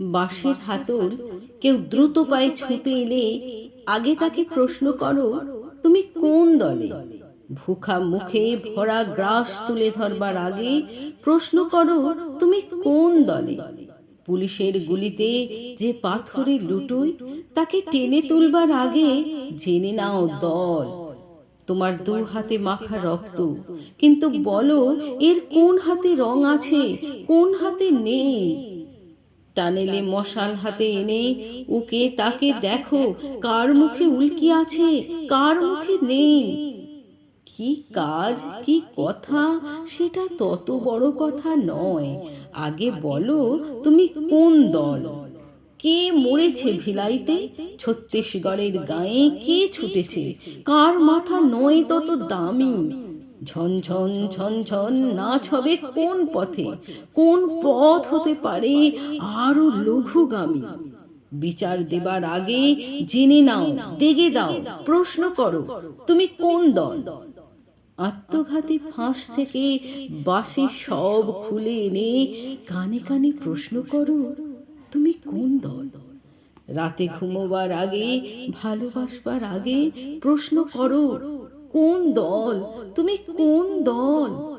বাঁশের হাতল কেউ দ্রুত পায়ে ছুটে এলে আগে তাকে প্রশ্ন করো, তুমি কোন দলে? ভুখা মুখে ভরা গ্রাস তুলে ধরবার আগে প্রশ্ন করো, তুমি কোন দলে? পুলিশের গুলিতে যে পাথরে লুটোয় তাকে টেনে তুলবার আগে জেনে নাও দল। তোমার দু হাতে মাখা রক্ত, কিন্তু বলো এর কোন হাতে রং আছে, কোন হাতে নেই? টানেলে মশাল হাতে এনে ওকে তাকে দেখো, কার মুখে উল্কি আছে, কার মুখে নেই। কি কাজ, কি কথা, সেটা তত বড় কথা নয়। আগে বলো তুমি কোন দল? কে মরেছে ভিলাইতে, ছত্তিশগড়ের গায়ে কে ছুটেছে, কার মাথা নয় তত দামি? ঝনঝন ঝনঝন নাচ হবে কোন পথে, কোন পথ হতে পারে আরো লঘুগামী? বিচার দেবার আগে জেনে নাও, দেগে দাও, প্রশ্ন করো, তুমি কোন দল? আত্মঘাতী ফাঁস থেকে বাঁশি সব খুলে এনে কানে কানে প্রশ্ন করো, তুমি কোন দল? রাতে ঘুমোবার আগে, ভালোবাসবার আগে প্রশ্ন করো, কোন দল? তুমি কোন দল?